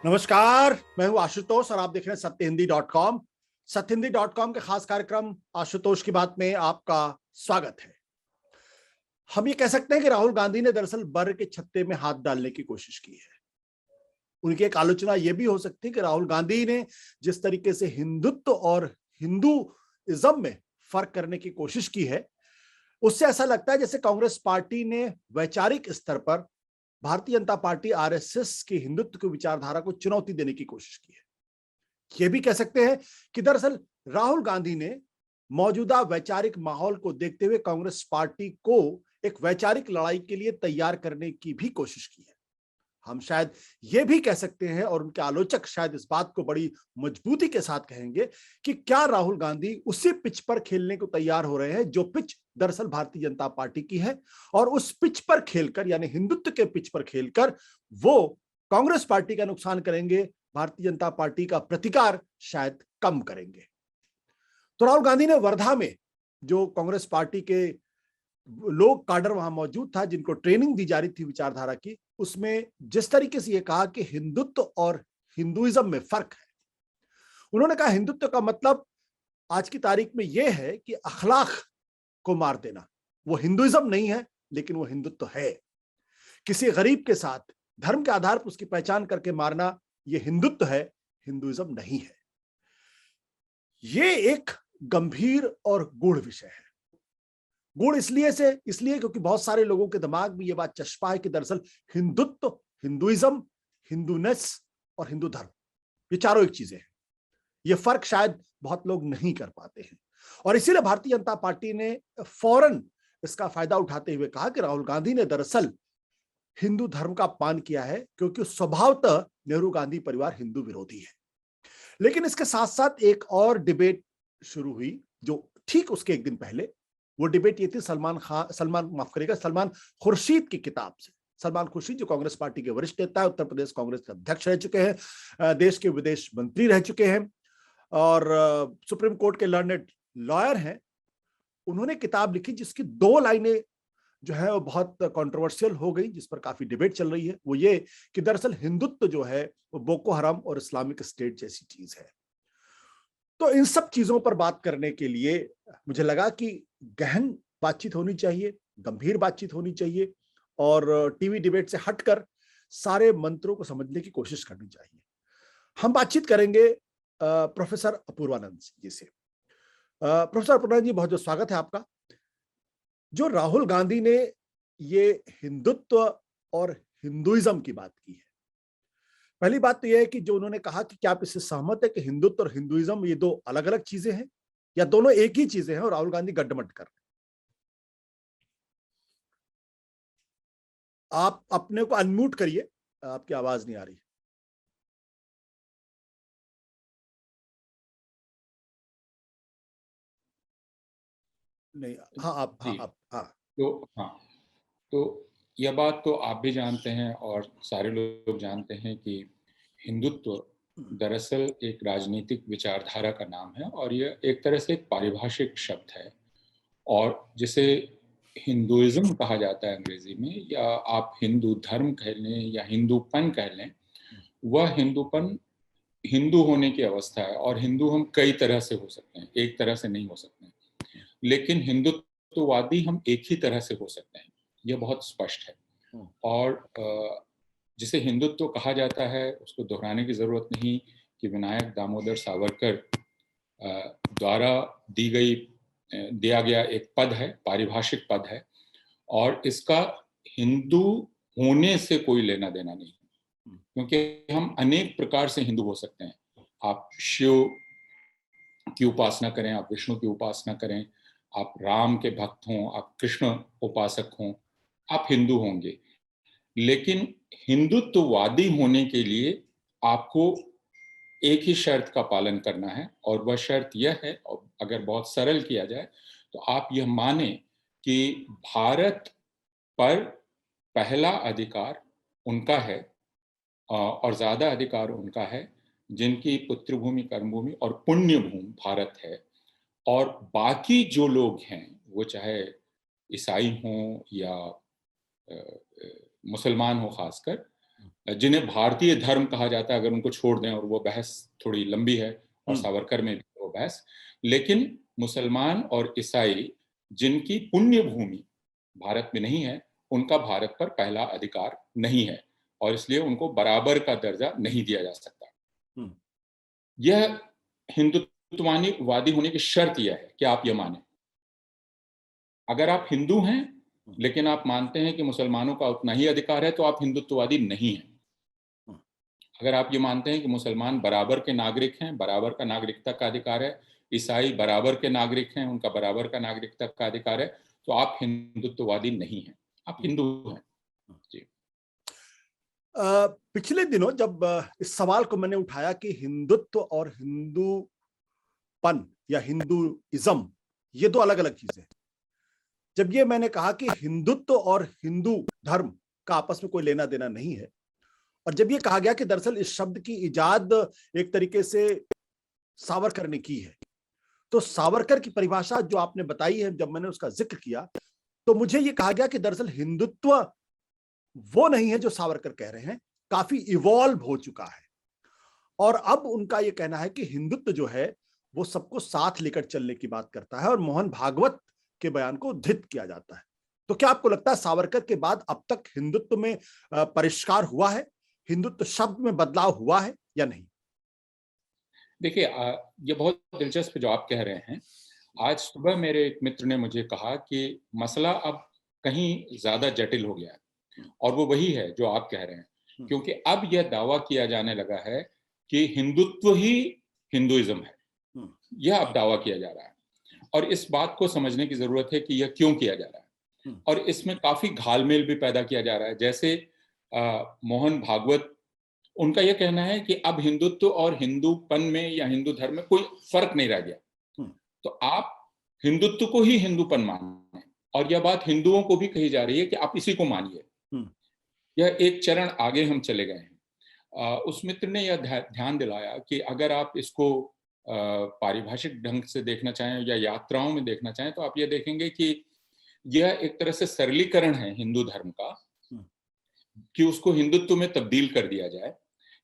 नमस्कार, मैं हूं आशुतोष और आप देख रहे हैं सत्यहिंदी.com। सत्यहिंदी.com के खास कार्यक्रम आशुतोष की बात में आपका स्वागत है। हम ये कह सकते हैं कि राहुल गांधी ने दरअसल बर के छत्ते में हाथ डालने की कोशिश की है। उनकी एक आलोचना यह भी हो सकती है कि राहुल गांधी ने जिस तरीके से हिंदुत्व और हिंदुइज्म में फर्क करने की कोशिश की है, उससे ऐसा लगता है जैसे कांग्रेस पार्टी ने वैचारिक स्तर पर भारतीय जनता पार्टी आरएसएस की हिंदुत्व की विचारधारा को चुनौती देने की कोशिश की है। यह भी कह सकते हैं कि दरअसल राहुल गांधी ने मौजूदा वैचारिक माहौल को देखते हुए कांग्रेस पार्टी को एक वैचारिक लड़ाई के लिए तैयार करने की भी कोशिश की है। हम शायद यह भी कह सकते हैं और उनके आलोचक शायद इस बात को बड़ी मजबूती के साथ कहेंगे कि क्या राहुल गांधी उसी पिच पर खेलने को तैयार हो रहे हैं जो पिच दरअसल भारतीय जनता पार्टी की है, और उस पिच पर खेलकर यानी हिंदुत्व के पिच पर खेलकर वो कांग्रेस पार्टी का नुकसान करेंगे, भारतीय जनता पार्टी का प्रतिकार शायद कम करेंगे। तो राहुल गांधी ने वर्धा में जो कांग्रेस पार्टी के लोग काडर वहां मौजूद था जिनको ट्रेनिंग दी जा रही थी विचारधारा की, उसमें जिस तरीके से यह कहा कि हिंदुत्व और हिंदुइज्म में फर्क है, उन्होंने कहा हिंदुत्व का मतलब आज की तारीख में यह है कि अखलाक को मार देना। वो हिंदुइज्म नहीं है लेकिन वो हिंदुत्व है। किसी गरीब के साथ धर्म के आधार पर उसकी पहचान करके मारना यह हिंदुत्व है, हिंदुइज्म नहीं है। यह एक गंभीर और गूढ़ विषय है। गुण इसलिए क्योंकि बहुत सारे लोगों के दिमाग में यह बात चस्पा है कि दरअसल हिंदुत्व, हिंदुइज्म, हिंदूनेस और हिंदू धर्म ये चारों एक चीजें हैं। यह फर्क शायद बहुत लोग नहीं कर पाते हैं और इसीलिए भारतीय जनता पार्टी ने फौरन इसका फायदा उठाते हुए कहा कि राहुल गांधी ने दरअसल हिंदू धर्म का अपमान किया है क्योंकि स्वभावतः नेहरू गांधी परिवार हिंदू विरोधी है। लेकिन इसके साथ साथ एक और डिबेट शुरू हुई जो ठीक उसके एक दिन पहले, वो डिबेट ये थी सलमान खुर्शीद की किताब से। सलमान खुर्शीद जो कांग्रेस पार्टी के वरिष्ठ नेता है, उत्तर प्रदेश कांग्रेस के अध्यक्ष रह चुके हैं, देश के विदेश मंत्री रह चुके हैं और सुप्रीम कोर्ट के लर्नेड लॉयर हैं। उन्होंने किताब लिखी जिसकी 2 लाइनें जो है वो बहुत कंट्रोवर्शियल हो गई, जिस पर काफी डिबेट चल रही है। वो ये कि दरअसल हिंदुत्व जो है वो बोको हराम और इस्लामिक स्टेट जैसी चीज है। तो इन सब चीजों पर बात करने के लिए मुझे लगा कि गहन बातचीत होनी चाहिए, गंभीर बातचीत होनी चाहिए और टीवी डिबेट से हटकर सारे मंत्रों को समझने की कोशिश करनी चाहिए। हम बातचीत करेंगे प्रोफेसर अपूर्वानंद जी से। प्रोफेसर अपूर्वानंद जी, बहुत बहुत स्वागत है आपका। जो राहुल गांधी ने ये हिंदुत्व और हिंदुइज्म की बात की है, पहली बात तो यह है कि जो उन्होंने कहा कि क्या आप इससे सहमत है कि हिंदुत्व और हिंदुइज्म ये 2 अलग अलग चीजें हैं या दोनों एक ही चीजें हैं और राहुल गांधी गड्ढमड कर रहे हैं? आप अपने को अनम्यूट करिए, आपकी आवाज नहीं आ रही। नहीं, हाँ आप, जी। हाँ। हाँ, तो यह बात तो आप भी जानते हैं और सारे लोग जानते हैं कि हिंदुत्व दरअसल एक राजनीतिक विचारधारा का नाम है और यह एक तरह से एक पारिभाषिक शब्द है और जिसे हिंदुइज्म कहा जाता है अंग्रेजी में, या आप हिंदू धर्म कह लें या हिंदूपन कह लें, वह हिंदूपन हिंदू होने की अवस्था है और हिंदू हम कई तरह से हो सकते हैं, एक तरह से नहीं हो सकते हैं। लेकिन हिंदुत्ववादी हम एक ही तरह से हो सकते हैं, यह बहुत स्पष्ट है। और जिसे हिंदुत्व कहा जाता है उसको दोहराने की जरूरत नहीं कि विनायक दामोदर सावरकर द्वारा दिया गया एक पद है, पारिभाषिक पद है और इसका हिंदू होने से कोई लेना देना नहीं, क्योंकि हम अनेक प्रकार से हिंदू हो सकते हैं। आप शिव की उपासना करें, आप विष्णु की उपासना करें, आप राम के भक्त हों, आप कृष्ण उपासक हों, आप हिंदू होंगे। लेकिन हिंदुत्ववादी होने के लिए आपको एक ही शर्त का पालन करना है और वह शर्त यह है, और अगर बहुत सरल किया जाए तो आप यह माने कि भारत पर पहला अधिकार उनका है और ज्यादा अधिकार उनका है जिनकी पुत्रभूमि, कर्मभूमि और पुण्य भूमि भारत है, और बाकी जो लोग हैं वो चाहे ईसाई हों या मुसलमान हो खासकर, जिन्हें भारतीय धर्म कहा जाता है, अगर उनको छोड़ दें, और वो बहस थोड़ी लंबी है, और सावरकर में भी वो बहस, लेकिन मुसलमान और ईसाई जिनकी पुण्य भूमि भारत में नहीं है, उनका भारत पर पहला अधिकार नहीं है, और इसलिए उनको बराबर का दर्जा नहीं दिया जा सकता। यह हिंदुत्ववादी होने की शर्त यह है कि आप यह माने, अगर आप हिंदू हैं लेकिन आप मानते हैं कि मुसलमानों का उतना ही अधिकार है, तो आप हिंदुत्ववादी नहीं हैं। अगर आप ये मानते हैं कि मुसलमान बराबर के नागरिक हैं, बराबर का नागरिकता का अधिकार है, ईसाई बराबर के नागरिक हैं, उनका बराबर का नागरिकता का अधिकार है, तो आप हिंदुत्ववादी नहीं हैं, आप हिंदू हैं। जी। पिछले दिनों जब इस सवाल को मैंने उठाया कि हिंदुत्व और हिंदूपन या हिंदुइज्म ये दो अलग अलग चीजें हैं, जब ये मैंने कहा कि हिंदुत्व और हिंदू धर्म का आपस में कोई लेना देना नहीं है, और जब ये कहा गया कि दरअसल इस शब्द की इजाद एक तरीके से सावरकर ने की है, तो सावरकर की परिभाषा जो आपने बताई है, जब मैंने उसका जिक्र किया तो मुझे ये कहा गया कि दरअसल हिंदुत्व वो नहीं है जो सावरकर कह रहे हैं, काफी इवॉल्व हो चुका है, और अब उनका ये कहना है कि हिंदुत्व जो है वो सबको साथ लेकर चलने की बात करता है, और मोहन भागवत के बयान को उद्धृत किया जाता है। तो क्या आपको लगता है सावरकर के बाद अब तक हिंदुत्व में परिष्कार हुआ है, हिंदुत्व शब्द में बदलाव हुआ है या नहीं? देखिए, ये बहुत दिलचस्प जो आप कह रहे हैं। आज सुबह मेरे एक मित्र ने मुझे कहा कि मसला अब कहीं ज्यादा जटिल हो गया है, और वो वही है जो आप कह रहे हैं, क्योंकि अब यह दावा किया जाने लगा है कि हिंदुत्व ही हिंदुइज्म है। यह अब दावा किया जा रहा है, और इस बात को समझने की जरूरत है कि यह क्यों किया जा रहा है, और इसमें काफी घालमेल भी पैदा किया जा रहा है। जैसे मोहन भागवत, उनका यह कहना है कि अब हिंदुत्व और हिंदूपन में या हिंदू धर्म में कोई फर्क नहीं रह गया, तो आप हिंदुत्व को ही हिंदूपन मानें, और यह बात हिंदुओं को भी कही जा रही है कि आप इसी को मानिए। यह एक चरण आगे हम चले गए हैं। उस मित्र ने यह ध्यान दिलाया कि अगर आप इसको पारिभाषिक ढंग से देखना चाहें या यात्राओं में देखना चाहें, तो आप यह देखेंगे कि यह एक तरह से सरलीकरण है हिंदू धर्म का, कि उसको हिंदुत्व में तब्दील कर दिया जाए।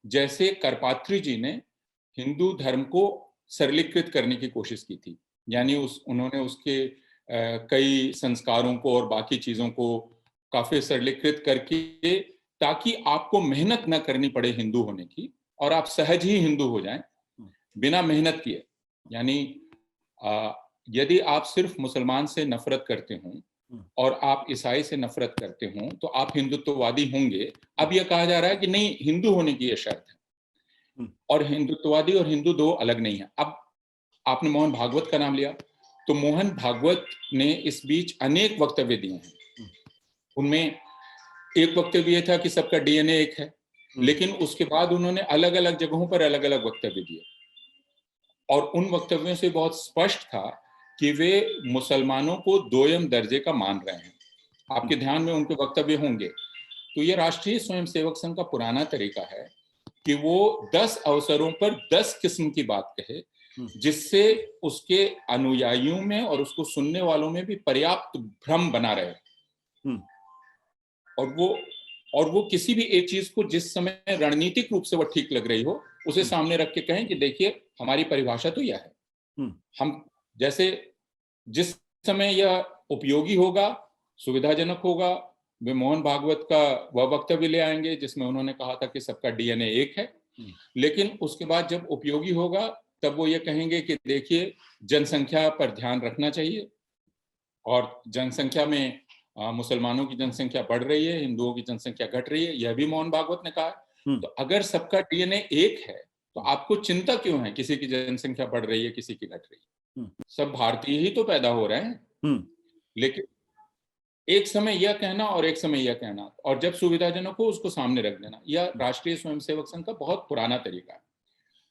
जैसे करपात्री जी ने हिंदू धर्म को सरलीकृत करने की कोशिश की थी, यानी उन्होंने उसके कई संस्कारों को और बाकी चीजों को काफी सरलीकृत करके, ताकि आपको मेहनत न करनी पड़े हिंदू होने की, और आप सहज ही हिंदू हो जाएं बिना मेहनत किए। यानी यदि आप सिर्फ मुसलमान से नफरत करते हों और आप ईसाई से नफरत करते हों, तो आप हिंदुत्ववादी होंगे। अब यह कहा जा रहा है कि नहीं, हिंदू होने की यह शर्त है, और हिंदुत्ववादी और हिंदू दो अलग नहीं है। अब आपने मोहन भागवत का नाम लिया, तो मोहन भागवत ने इस बीच अनेक वक्तव्य दिए हैं। उनमें एक वक्तव्य यह था कि सबका डीएनए एक है, लेकिन उसके बाद उन्होंने अलग अलग जगहों पर अलग अलग वक्तव्य दिए, और उन वक्तव्यों से बहुत स्पष्ट था कि वे मुसलमानों को दोयम दर्जे का मान रहे हैं। आपके ध्यान में उनके वक्तव्य होंगे। तो ये राष्ट्रीय स्वयंसेवक संघ का पुराना तरीका है कि वो 10 अवसरों पर 10 किस्म की बात कहे, जिससे उसके अनुयायियों में और उसको सुनने वालों में भी पर्याप्त भ्रम बना रहे, और वो किसी भी एक चीज को जिस समय रणनीतिक रूप से वो ठीक लग रही हो, उसे सामने रख के कहें कि देखिए हमारी परिभाषा तो यह है। हम जैसे जिस समय यह उपयोगी होगा, सुविधाजनक होगा, वे मोहन भागवत का वह वक्तव्य ले आएंगे जिसमें उन्होंने कहा था कि सबका डीएनए एक है। लेकिन उसके बाद जब उपयोगी होगा, तब वो ये कहेंगे कि देखिए जनसंख्या पर ध्यान रखना चाहिए, और जनसंख्या में मुसलमानों की जनसंख्या बढ़ रही है, हिंदुओं की जनसंख्या घट रही है, यह भी मोहन भागवत ने कहा। तो अगर सबका डीएनए एक है, तो आपको चिंता क्यों है किसी की जनसंख्या बढ़ रही है, किसी की घट रही है? सब भारतीय ही तो पैदा हो रहे हैं। लेकिन एक समय यह कहना और एक समय यह कहना, और जब सुविधाजनक हो उसको सामने रख देना, यह राष्ट्रीय स्वयंसेवक संघ का बहुत पुराना तरीका है।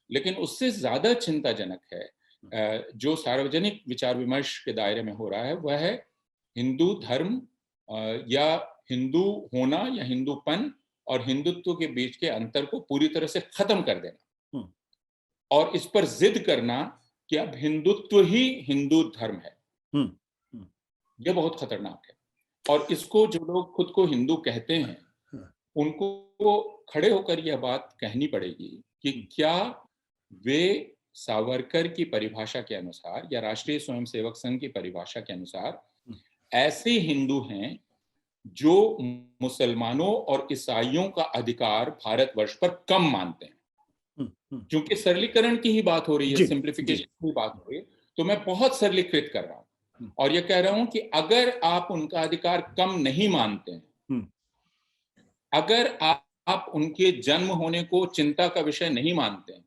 लेकिन उससे ज्यादा चिंताजनक है जो सार्वजनिक विचार विमर्श के दायरे में हो रहा है, वह है हिंदू धर्म या हिंदू होना या हिंदूपन और हिंदुत्व के बीच के अंतर को पूरी तरह से खत्म कर देना, और इस पर जिद करना कि अब हिंदुत्व ही हिंदू धर्म है। यह बहुत खतरनाक है, और इसको जो लोग खुद को हिंदू कहते हैं, उनको खड़े होकर यह बात कहनी पड़ेगी कि क्या वे सावरकर की परिभाषा के अनुसार या राष्ट्रीय स्वयंसेवक संघ की परिभाषा के अनुसार ऐसे हिंदू हैं जो मुसलमानों और ईसाइयों का अधिकार भारतवर्ष पर कम मानते हैं। क्योंकि सरलीकरण की ही बात हो रही है, सिंप्लीफिकेशन की बात हो रही है, तो मैं बहुत सरलीकृत कर रहा हूं और यह कह रहा हूं कि अगर आप उनका अधिकार कम नहीं मानते हैं, अगर आप उनके जन्म होने को चिंता का विषय नहीं मानते हैं,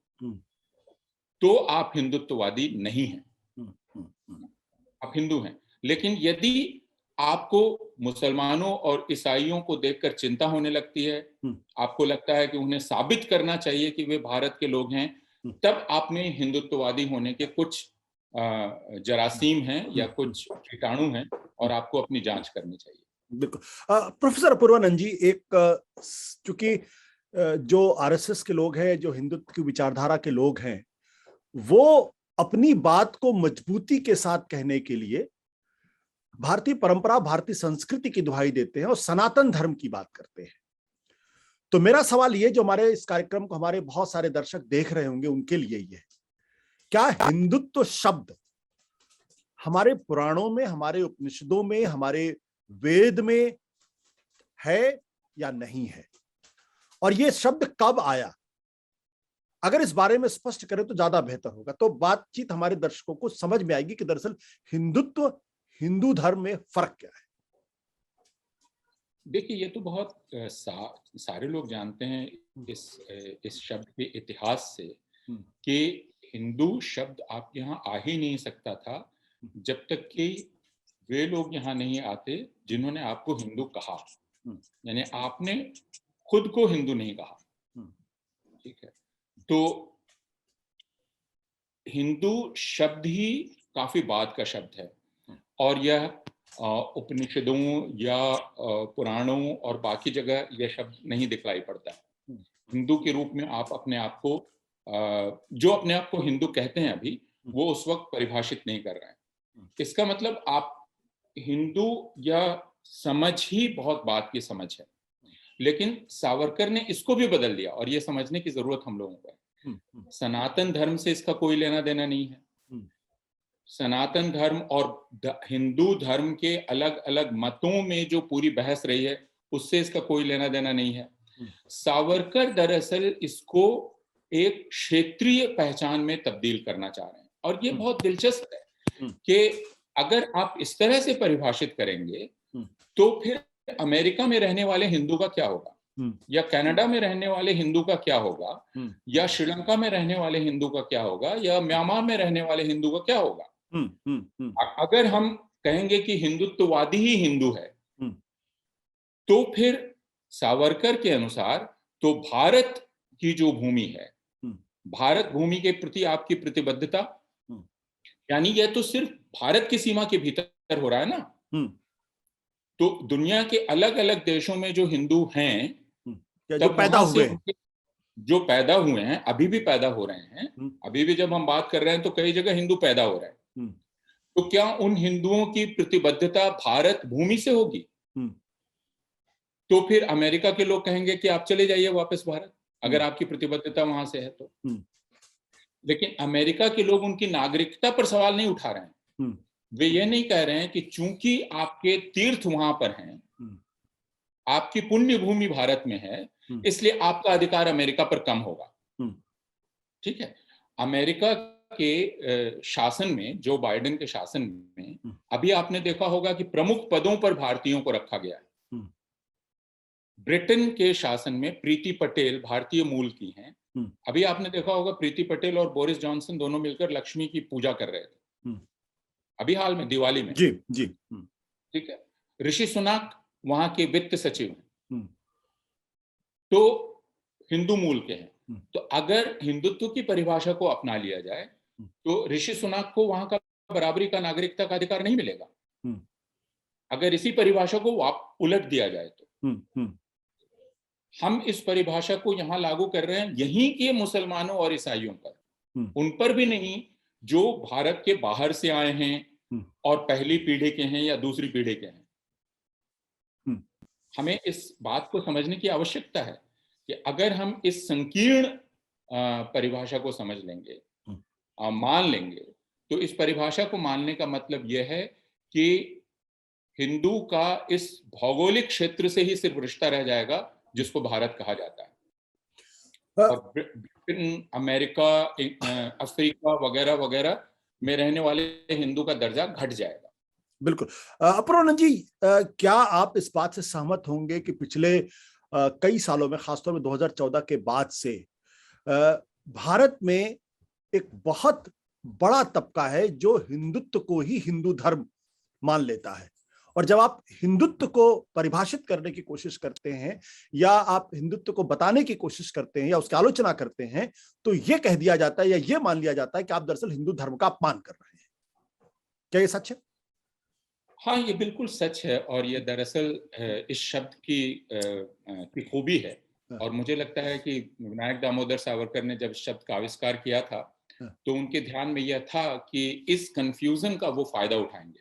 तो आप हिंदुत्ववादी नहीं हैं, आप हिंदू हैं। लेकिन यदि आपको मुसलमानों और ईसाइयों को देखकर चिंता होने लगती है, आपको लगता है कि उन्हें साबित करना चाहिए कि वे भारत के लोग हैं, तब आप में हिंदुत्ववादी होने के कुछ जरासीम हैं या कुछ कीटाणु हैं और आपको अपनी जांच करनी चाहिए। बिल्कुल। प्रोफेसर अपूर्वानंद जी, एक चूंकि जो आरएसएस के लोग हैं, जो हिंदुत्व की विचारधारा के लोग हैं, वो अपनी बात को मजबूती के साथ कहने के लिए भारतीय परंपरा, भारतीय संस्कृति की दुहाई देते हैं और सनातन धर्म की बात करते हैं। तो मेरा सवाल ये, जो हमारे इस कार्यक्रम को हमारे बहुत सारे दर्शक देख रहे होंगे, उनके लिए ये है, क्या हिंदुत्व शब्द हमारे पुराणों में, हमारे उपनिषदों में, हमारे वेद में है या नहीं है, और ये शब्द कब आया? अगर इस बारे में स्पष्ट करें तो ज्यादा बेहतर होगा, तो बातचीत हमारे दर्शकों को समझ में आएगी कि दरअसल हिंदुत्व, हिंदू धर्म में फर्क क्या है। देखिए, ये तो बहुत सारे लोग जानते हैं इस शब्द के इतिहास से कि हिंदू शब्द आप यहाँ आ ही नहीं सकता था जब तक कि वे लोग यहाँ नहीं आते जिन्होंने आपको हिंदू कहा। यानी आपने खुद को हिंदू नहीं कहा, ठीक है? तो हिंदू शब्द ही काफी बाद का शब्द है और यह उपनिषदों या पुराणों और बाकी जगह यह शब्द नहीं दिखलाई पड़ता है। हिंदू के रूप में आप अपने आप को, जो अपने आप को हिंदू कहते हैं अभी, वो उस वक्त परिभाषित नहीं कर रहे हैं। इसका मतलब आप हिंदू या समझ ही बहुत बात की समझ है। लेकिन सावरकर ने इसको भी बदल दिया और ये समझने की जरूरत हम लोगों को है। सनातन धर्म से इसका कोई लेना देना नहीं है। सनातन धर्म और हिंदू धर्म के अलग अलग मतों में जो पूरी बहस रही है, उससे इसका कोई लेना देना नहीं है। सावरकर दरअसल इसको एक क्षेत्रीय पहचान में तब्दील करना चाह रहे हैं और ये बहुत दिलचस्प है कि अगर आप इस तरह से परिभाषित करेंगे तो फिर अमेरिका में रहने वाले हिंदू का क्या होगा, या कनाडा में रहने वाले हिंदू का क्या होगा, या श्रीलंका में रहने वाले हिंदू का क्या होगा, या म्यांमार में रहने वाले हिंदू का क्या होगा। अगर हम कहेंगे कि हिंदुत्ववादी ही हिंदू है, तो फिर सावरकर के अनुसार तो भारत की जो भूमि है, भारत भूमि के प्रति आपकी प्रतिबद्धता, यानी यह तो सिर्फ भारत की सीमा के भीतर हो रहा है ना। तो दुनिया के अलग अलग देशों में जो हिंदू हैं, जो पैदा हुए हैं, जो पैदा हुए हैं, अभी भी पैदा हो रहे हैं, अभी भी जब हम बात कर रहे हैं तो कई जगह हिंदू पैदा हो रहे हैं, तो क्या उन हिंदुओं की प्रतिबद्धता भारत भूमि से होगी? तो फिर अमेरिका के लोग कहेंगे कि आप चले जाइए वापस भारत, अगर आपकी प्रतिबद्धता वहां से है तो। लेकिन अमेरिका के लोग उनकी नागरिकता पर सवाल नहीं उठा रहे हैं। वे ये नहीं कह रहे हैं कि चूंकि आपके तीर्थ वहां पर हैं, आपकी पुण्य भूमि भारत में है, इसलिए आपका अधिकार अमेरिका पर कम होगा। ठीक है? अमेरिका के शासन में, जो बाइडेन के शासन में, अभी आपने देखा होगा कि प्रमुख पदों पर भारतीयों को रखा गया है। ब्रिटेन के शासन में प्रीति पटेल भारतीय मूल की हैं। अभी आपने देखा होगा प्रीति पटेल और बोरिस जॉनसन दोनों मिलकर लक्ष्मी की पूजा कर रहे थे, अभी हाल में दिवाली में। जी जी। ठीक है? ऋषि सुनाक वहां के वित्त सचिव हैं, तो हिंदू मूल के हैं। तो अगर हिंदुत्व की परिभाषा को अपना लिया जाए तो ऋषि सुनाक को वहां का बराबरी का, नागरिकता का अधिकार नहीं मिलेगा। अगर इसी परिभाषा को उलट दिया जाए तो हम इस परिभाषा को यहां लागू कर रहे हैं यहीं के मुसलमानों और ईसाइयों पर, उन पर भी नहीं जो भारत के बाहर से आए हैं और पहली पीढ़ी के हैं या दूसरी पीढ़ी के हैं। हमें इस बात को समझने की आवश्यकता है कि अगर हम इस संकीर्ण परिभाषा को समझ लेंगे, मान लेंगे, तो इस परिभाषा को मानने का मतलब यह है कि हिंदू का इस भौगोलिक क्षेत्र से ही सिर्फ रिश्ता रह जाएगा जिसको भारत कहा जाता है, और ब्रिटेन, अमेरिका, अफ्रीका वगैरह वगैरह में रहने वाले हिंदू का दर्जा घट जाएगा। बिल्कुल। अपूर्वानंद जी, क्या आप इस बात से सहमत होंगे कि पिछले कई सालों में, खासतौर में 2014 के बाद से भारत में एक बहुत बड़ा तबका है जो हिंदुत्व को ही हिंदू धर्म मान लेता है, और जब आप हिंदुत्व को परिभाषित करने की कोशिश करते हैं या आप हिंदुत्व को बताने की कोशिश करते हैं या उसकी आलोचना करते हैं, तो यह कह दिया जाता है या यह मान लिया जाता है कि आप दरअसल हिंदू धर्म का अपमान कर रहे हैं। क्या यह सच है? हाँ, ये बिल्कुल सच है, और ये दरअसल इस शब्द की खूबी है। और मुझे लगता है कि विनायक दामोदर सावरकर ने जब इस शब्द का आविष्कार किया था, तो उनके ध्यान में यह था कि इस कंफ्यूजन का वो फायदा उठाएंगे,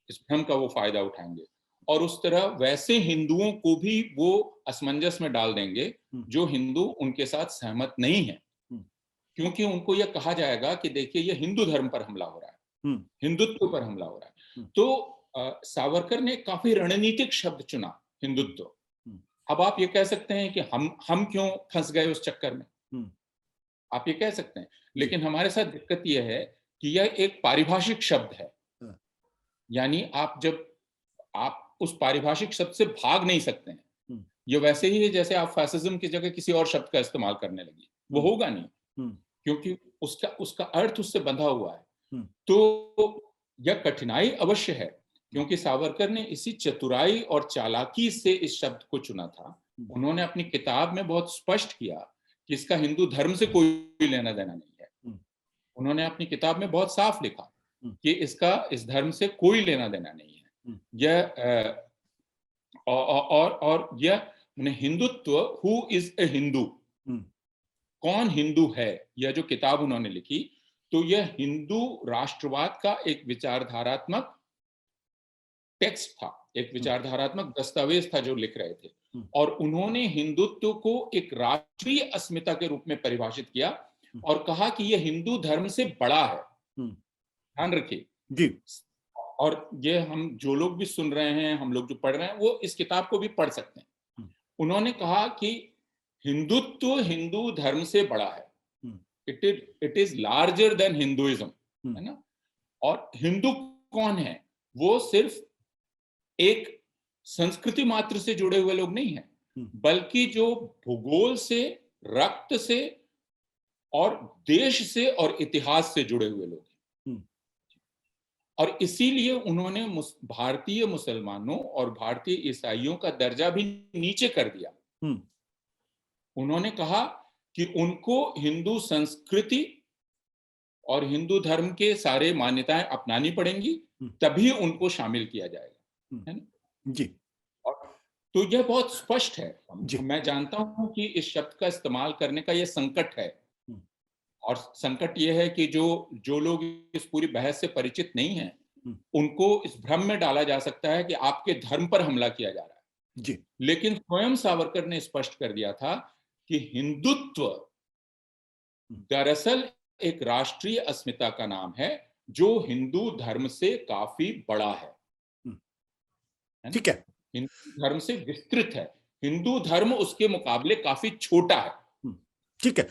इस भ्रम का वो फायदा उठाएंगे, और उस तरह वैसे हिंदुओं को भी वो असमंजस में डाल देंगे जो हिंदू उनके साथ सहमत नहीं है, क्योंकि उनको यह कहा जाएगा कि देखिए ये हिंदू धर्म पर हमला हो रहा है, हिंदुत्व पर हमला हो रहा है। तो सावरकर ने काफी रणनीतिक शब्द चुना, हिंदुत्व। अब आप ये कह सकते हैं कि हम क्यों फंस गए उस चक्कर में, आप ये कह सकते हैं, लेकिन हमारे साथ दिक्कत यह है कि यह एक पारिभाषिक शब्द है, यानी आप उस पारिभाषिक शब्द से भाग नहीं सकते हैं। ये वैसे ही है जैसे आप फैसिज्म की जगह किसी और शब्द का इस्तेमाल करने लगे, वो होगा नहीं, क्योंकि उसका अर्थ उससे बंधा हुआ है। तो यह कठिनाई अवश्य है, क्योंकि सावरकर ने इसी चतुराई और चालाकी से इस शब्द को चुना था। उन्होंने अपनी किताब में बहुत स्पष्ट किया कि इसका हिंदू धर्म से कोई लेना देना नहीं है। उन्होंने अपनी किताब में बहुत साफ लिखा कि इसका इस धर्म से कोई लेना देना नहीं है। यह और यह Hindutva, who is a Hindu, कौन हिंदू है, यह जो किताब उन्होंने लिखी, तो यह हिंदू राष्ट्रवाद का एक विचारधारात्मक टेक्स्ट था, एक विचारधारात्मक दस्तावेज था जो लिख रहे थे, और उन्होंने हिंदुत्व को एक राष्ट्रीय अस्मिता के रूप में परिभाषित किया और कहा कि यह हिंदू धर्म से बड़ा है। ध्यान रखिए जी, और ये हम जो लोग भी सुन रहे हैं, हम लोग जो पढ़ रहे हैं, वो इस किताब को भी पढ़ सकते हैं। उन्होंने कहा कि हिंदुत्व हिंदू धर्म से बड़ा है, it is larger than Hinduism, है ना। और हिंदू कौन है? वो सिर्फ एक संस्कृति मात्र से जुड़े हुए लोग नहीं हैं, बल्कि जो भूगोल से, रक्त से और देश से और इतिहास से जुड़े हुए लोग हैं। और इसीलिए उन्होंने भारतीय मुसलमानों और भारतीय ईसाइयों का दर्जा भी नीचे कर दिया। उन्होंने कहा कि उनको हिंदू संस्कृति और हिंदू धर्म के सारे मान्यताएं अपनानी पड़ेंगी, तभी उनको शामिल किया जाएगा, है ना जी। और तो यह बहुत स्पष्ट है। मैं जानता हूं कि इस शब्द का इस्तेमाल करने का यह संकट है, और संकट यह है कि जो लोग इस पूरी बहस से परिचित नहीं हैं, उनको इस भ्रम में डाला जा सकता है कि आपके धर्म पर हमला किया जा रहा है। जी। लेकिन स्वयं सावरकर ने स्पष्ट कर दिया था कि हिंदुत्व दरअसल एक राष्ट्रीय अस्मिता का नाम है जो हिंदू धर्म से काफी बड़ा है। ठीक है, हिंदू धर्म से विस्तृत है, हिंदू धर्म उसके मुकाबले काफी छोटा है। ठीक है।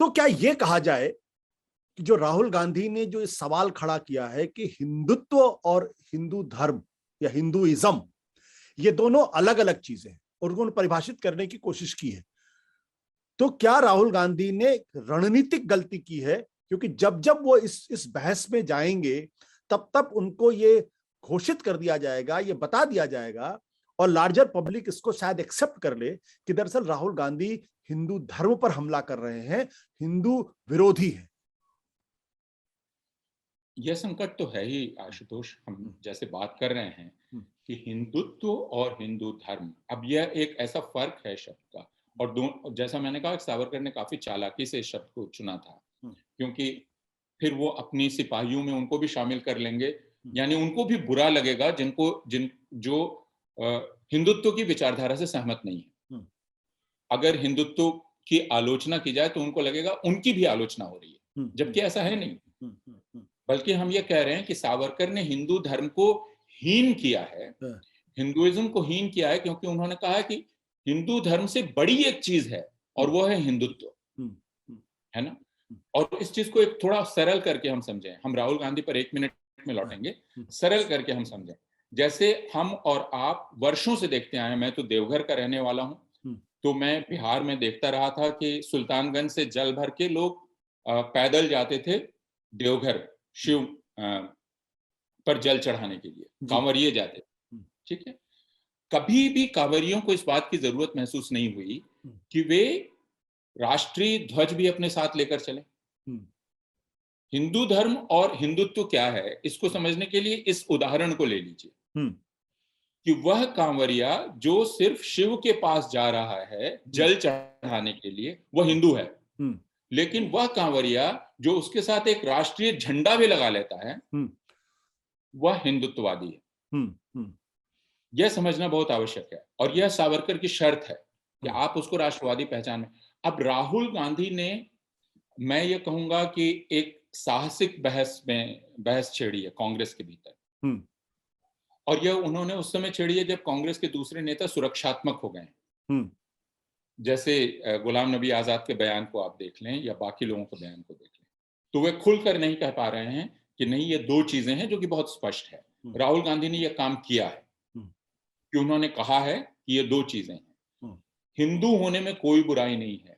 तो क्या यह कहा जाए कि जो राहुल गांधी ने जो इस सवाल खड़ा किया है कि हिंदुत्व और हिंदू धर्म या हिंदुइज्म, ये दोनों अलग अलग चीजें हैं, और उन्होंने परिभाषित करने की कोशिश की है, तो क्या राहुल गांधी ने रणनीतिक गलती की है? क्योंकि जब जब वो इस बहस में जाएंगे, तब तब उनको ये घोषित कर दिया जाएगा, ये बता दिया जाएगा, और लार्जर पब्लिक इसको शायद एक्सेप्ट कर ले कि दरअसल राहुल गांधी हिंदू धर्म पर हमला कर रहे हैं, हिंदू विरोधी है। यह संकट तो है ही आशुतोष। हम जैसे बात कर रहे हैं कि हिंदुत्व और हिंदू धर्म, अब यह एक ऐसा फर्क है शब्द का, और जैसा मैंने कहा सावरकर ने काफी चालाकी से इस शब्द को चुना था, क्योंकि फिर वो अपनी सिपाहियों में उनको भी शामिल कर लेंगे, यानी उनको भी बुरा लगेगा जो हिंदुत्व की विचारधारा से सहमत नहीं है। अगर हिंदुत्व की आलोचना की जाए तो उनको लगेगा उनकी भी आलोचना हो रही है, जबकि ऐसा है नहीं। बल्कि हम ये कह रहे हैं कि सावरकर ने हिंदू धर्म को हीन किया है, हिंदुइज्म को हीन किया है, क्योंकि उन्होंने कहा है कि हिंदू धर्म से बड़ी एक चीज है और वो है हिंदुत्व, है ना। और इस चीज को एक थोड़ा सरल करके हम समझें, हम राहुल गांधी पर 1 मिनट में लौटेंगे, सरल करके हम समझें। जैसे हम और आप वर्षों से देखते आए हैं, मैं तो देवघर का रहने वाला हूं, तो मैं बिहार में देखता रहा था कि सुल्तानगंज से जल भर के लोग पैदल जाते थे देवघर शिव पर जल चढ़ाने के लिए, कांवरिये जाते थे, ठीक है। कभी भी कांवरियों को इस बात की जरूरत महसूस नहीं हुई कि वे राष्ट्रीय ध्वज भी अपने साथ लेकर चले। हिंदू धर्म और हिंदुत्व क्या है, इसको समझने के लिए इस उदाहरण को ले लीजिए कि वह कांवरिया जो सिर्फ शिव के पास जा रहा है जल चढ़ाने के लिए, वह हिंदू है। लेकिन वह कांवरिया जो उसके साथ एक राष्ट्रीय झंडा भी लगा लेता है, वह हिंदुत्ववादी है। यह समझना बहुत आवश्यक है, और यह सावरकर की शर्त है कि आप उसको राष्ट्रवादी पहचान। अब राहुल गांधी ने, मैं ये कहूंगा कि एक साहसिक बहस छेड़ी है कांग्रेस के भीतर, और यह उन्होंने उस समय छेड़ी है जब कांग्रेस के दूसरे नेता सुरक्षात्मक हो गए। जैसे गुलाम नबी आजाद के बयान को आप देख लें या बाकी लोगों के बयान को देख लें, तो वे खुलकर नहीं कह पा रहे हैं कि नहीं ये दो चीजें हैं, जो कि बहुत स्पष्ट है। राहुल गांधी ने यह काम किया है कि उन्होंने कहा है कि ये दो चीजें हैं। हिंदू होने में कोई बुराई नहीं है,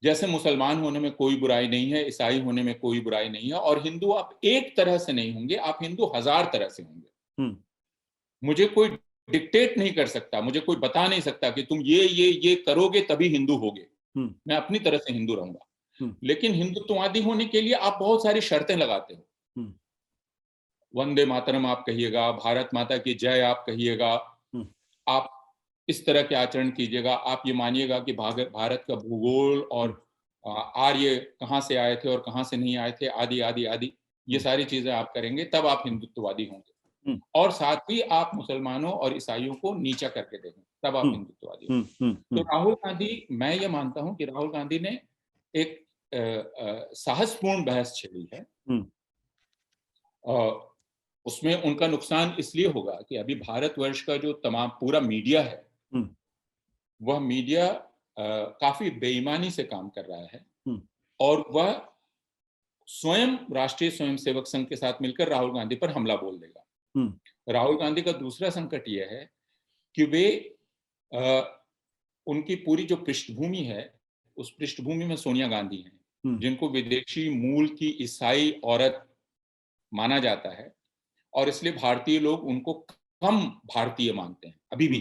जैसे मुसलमान होने में कोई बुराई नहीं है, ईसाई होने में कोई बुराई नहीं है, और हिंदू आप एक तरह से नहीं होंगे, आप हिंदू 1000 तरह से होंगे। मुझे कोई डिक्टेट नहीं कर सकता, मुझे कोई बता नहीं सकता कि तुम ये करोगे तभी हिंदू होगे। मैं अपनी तरह से हिंदू रहूंगा। लेकिन हिंदुत्ववादी होने के लिए आप बहुत सारी शर्तें लगाते हो। वंदे मातरम आप कहिएगा, भारत माता की जय आप कहिएगा, आप इस तरह के आचरण कीजिएगा, आप ये मानिएगा कि भारत का भूगोल और आर्य कहाँ से आए थे और कहाँ से नहीं आए थे, आदि आदि आदि, ये सारी चीजें आप करेंगे, तब आप हिंदुत्ववादी होंगे। और साथ ही आप मुसलमानों और ईसाइयों को नीचा करके देखें, तब आप हिंदुत्ववादी होंगे। तो राहुल गांधी, मैं ये मानता हूं कि राहुल गांधी ने एक साहसपूर्ण बहस छेड़ी है। उसमें उनका नुकसान इसलिए होगा कि अभी भारतवर्ष का जो तमाम पूरा मीडिया है, वह मीडिया काफी बेईमानी से काम कर रहा है, और वह स्वयं राष्ट्रीय स्वयंसेवक संघ के साथ मिलकर राहुल गांधी पर हमला बोल देगा। राहुल गांधी का दूसरा संकट यह है कि वे उनकी पूरी जो पृष्ठभूमि है, उस पृष्ठभूमि में सोनिया गांधी हैं, जिनको विदेशी मूल की ईसाई औरत माना जाता है, और इसलिए भारतीय लोग उनको कम भारतीय मानते हैं अभी भी।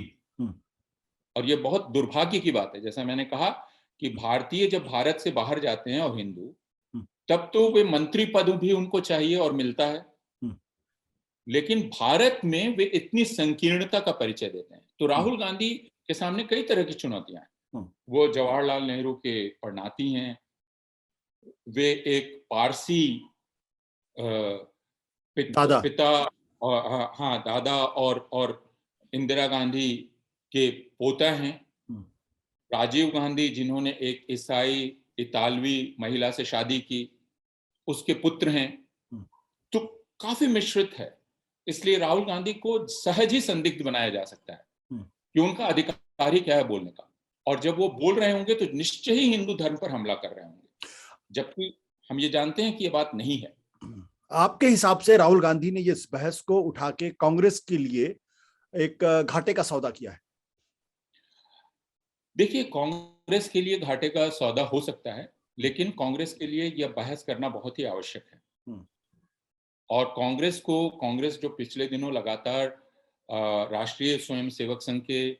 और ये बहुत दुर्भाग्य की बात है। जैसा मैंने कहा कि भारतीय जब भारत से बाहर जाते हैं और हिंदू, तब तो वे मंत्री पद भी उनको चाहिए और मिलता है, लेकिन भारत में वे इतनी संकीर्णता का परिचय देते हैं। तो राहुल गांधी के सामने कई तरह की चुनौतियां हैं। वो जवाहरलाल नेहरू के पड़नाती हैं, वे एक पारसी पिता और हाँ दादा और इंदिरा गांधी के पोता हैं। राजीव गांधी, जिन्होंने एक ईसाई इतालवी महिला से शादी की, उसके पुत्र हैं। तो काफी मिश्रित है। इसलिए राहुल गांधी को सहज ही संदिग्ध बनाया जा सकता है कि उनका अधिकार ही क्या है बोलने का, और जब वो बोल रहे होंगे तो निश्चय ही हिंदू धर्म पर हमला कर रहे होंगे, जबकि हम ये जानते हैं कि ये बात नहीं है। आपके हिसाब से राहुल गांधी ने इस बहस को उठा के कांग्रेस के लिए एक घाटे का सौदा किया है? देखिए, कांग्रेस के लिए घाटे का सौदा हो सकता है, लेकिन कांग्रेस के लिए यह बहस करना बहुत ही आवश्यक है। और कांग्रेस जो पिछले दिनों लगातार राष्ट्रीय स्वयंसेवक संघ के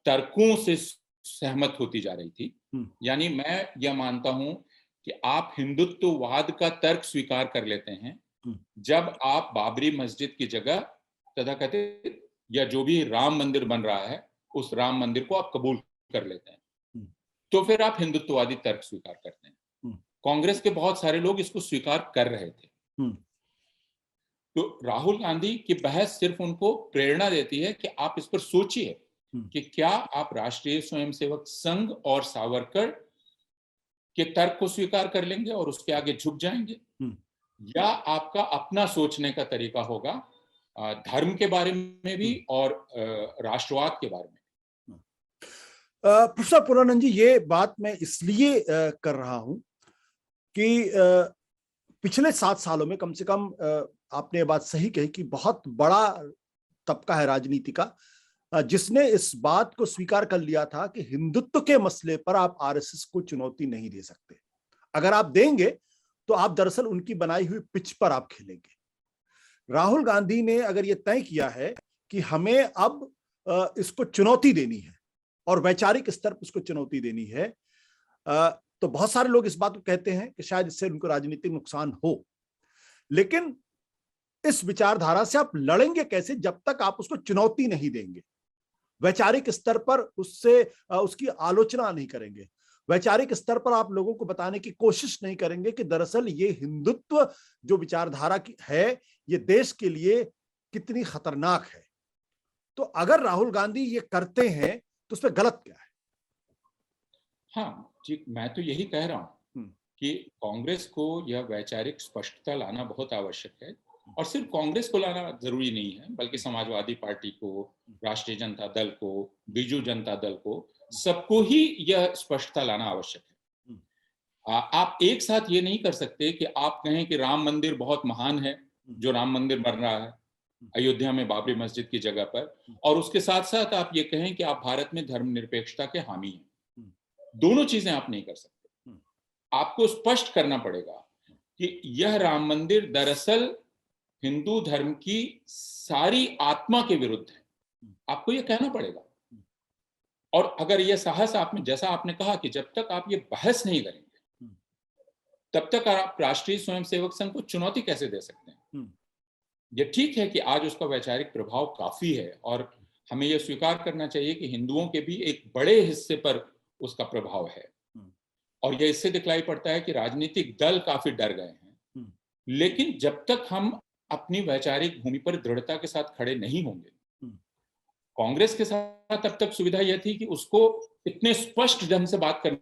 तर्कों से सहमत होती जा रही थी, यानी मैं यह मानता हूं कि आप हिंदुत्ववाद का तर्क स्वीकार कर लेते हैं जब आप बाबरी मस्जिद की जगह तथाकथित या जो भी राम मंदिर बन रहा है, उस राम मंदिर को आप कबूल कर लेते हैं, तो फिर आप हिंदुत्ववादी तर्क स्वीकार करते हैं। कांग्रेस के बहुत सारे लोग इसको स्वीकार कर रहे थे। तो राहुल गांधी की बहस सिर्फ उनको प्रेरणा देती है कि आप इस पर सोचिए कि क्या आप राष्ट्रीय स्वयंसेवक संघ और सावरकर के तर्क को स्वीकार कर लेंगे और उसके आगे झुक जाएंगे, या आपका अपना सोचने का तरीका होगा धर्म के बारे में भी और राष्ट्रवाद के बारे में। प्रोफेसर पूर्णानंद जी, ये बात मैं इसलिए कर रहा हूं कि पिछले 7 सालों में कम से कम आपने ये बात सही कही कि बहुत बड़ा तबका है राजनीति का जिसने इस बात को स्वीकार कर लिया था कि हिंदुत्व के मसले पर आप आरएसएस को चुनौती नहीं दे सकते। अगर आप देंगे तो आप दरअसल उनकी बनाई हुई पिच पर आप खेलेंगे। राहुल गांधी ने अगर ये तय किया है कि हमें अब इसको चुनौती देनी है और वैचारिक स्तर पर उसको चुनौती देनी है, तो बहुत सारे लोग इस बात को कहते हैं कि शायद इससे उनको राजनीतिक नुकसान हो, लेकिन इस विचारधारा से आप लड़ेंगे कैसे जब तक आप उसको चुनौती नहीं देंगे, वैचारिक स्तर पर उससे उसकी आलोचना नहीं करेंगे, वैचारिक स्तर पर आप लोगों को बताने की कोशिश नहीं करेंगे कि दरअसल ये हिंदुत्व जो विचारधारा की है ये देश के लिए कितनी खतरनाक है। तो अगर राहुल गांधी ये करते हैं तो उसमें गलत क्या है? हाँ जी, मैं तो यही कह रहा हूं कि कांग्रेस को यह वैचारिक स्पष्टता लाना बहुत आवश्यक है, और सिर्फ कांग्रेस को लाना जरूरी नहीं है, बल्कि समाजवादी पार्टी को, राष्ट्रीय जनता दल को, बीजू जनता दल को, सबको ही यह स्पष्टता लाना आवश्यक है। आप एक साथ ये नहीं कर सकते कि आप कहें कि राम मंदिर बहुत महान है, जो राम मंदिर बन रहा है अयोध्या में बाबरी मस्जिद की जगह पर, और उसके साथ साथ आप ये कहें कि आप भारत में धर्मनिरपेक्षता के हामी हैं। दोनों चीजें आप नहीं कर सकते। आपको स्पष्ट करना पड़ेगा कि यह राम मंदिर दरअसल हिंदू धर्म की सारी आत्मा के विरुद्ध है, आपको यह कहना पड़ेगा। और अगर यह साहस आप में, जैसा आपने कहा कि जब तक आप ये बहस नहीं करेंगे तब तक आप राष्ट्रीय स्वयंसेवक संघ को चुनौती कैसे दे सकते हैं? यह ठीक है कि आज उसका वैचारिक प्रभाव काफी है, और हमें यह स्वीकार करना चाहिए कि हिंदुओं के भी एक बड़े हिस्से पर उसका प्रभाव है, और यह इससे दिखलाई पड़ता है कि राजनीतिक दल काफी डर गए हैं। लेकिन जब तक हम अपनी वैचारिक भूमि पर दृढ़ता के साथ खड़े नहीं होंगे, कांग्रेस के साथ अब तक सुविधा यह थी कि उसको इतने स्पष्ट ढंग से बात करनी,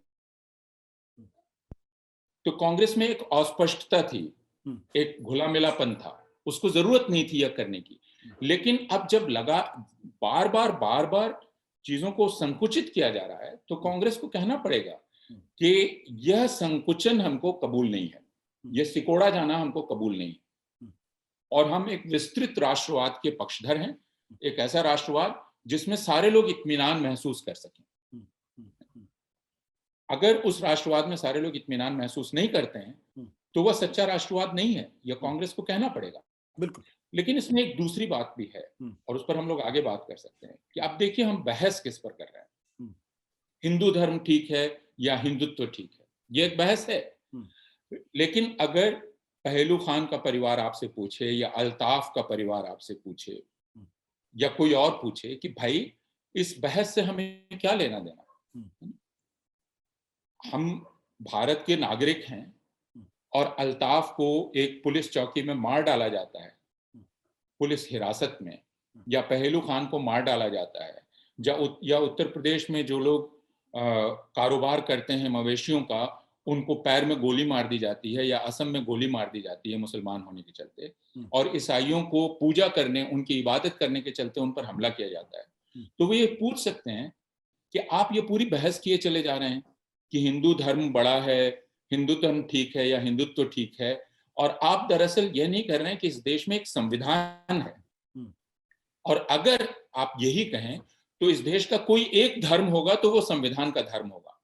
तो कांग्रेस में एक अस्पष्टता थी, एक घुला मिलापन था, उसको जरूरत नहीं थी यह करने की। लेकिन अब जब बार बार चीजों को संकुचित किया जा रहा है, तो कांग्रेस को कहना पड़ेगा कि यह संकुचन हमको कबूल नहीं है, यह सिकोड़ा जाना हमको कबूल नहीं है, और हम एक विस्तृत राष्ट्रवाद के पक्षधर हैं, एक ऐसा राष्ट्रवाद जिसमें सारे लोग इत्मीनान महसूस कर सकें। अगर उस राष्ट्रवाद में सारे लोग इत्मीनान महसूस नहीं करते हैं तो वह सच्चा राष्ट्रवाद नहीं है, यह कांग्रेस को कहना पड़ेगा। बिल्कुल। लेकिन इसमें एक दूसरी बात भी है, और उस पर हम लोग आगे बात कर सकते हैं कि आप देखिए हम बहस किस पर कर रहे हैं। हिंदू धर्म ठीक है या हिंदुत्व ठीक है, यह एक बहस है। लेकिन अगर पहलू खान का परिवार आपसे पूछे, या अल्ताफ का परिवार आपसे पूछे, या कोई और पूछे कि भाई इस बहस से हमें क्या लेना देना, हम भारत के नागरिक हैं और अल्ताफ को एक पुलिस चौकी में मार डाला जाता है, पुलिस हिरासत में, या पहलू खान को मार डाला जाता है, या उत्तर प्रदेश में जो लोग कारोबार करते हैं मवेशियों का, उनको पैर में गोली मार दी जाती है, या असम में गोली मार दी जाती है मुसलमान होने के चलते, और ईसाइयों को पूजा करने, उनकी इबादत करने के चलते उन पर हमला किया जाता है। तो वो ये पूछ सकते हैं कि आप ये पूरी बहस किए चले जा रहे हैं कि हिंदू धर्म बड़ा है, हिंदू धर्म ठीक है या हिंदुत्व ठीक है, और आप दरअसल ये नहीं कर रहे हैं कि इस देश में एक संविधान है, और अगर आप यही कहें तो इस देश का कोई एक धर्म होगा तो वो संविधान का धर्म होगा।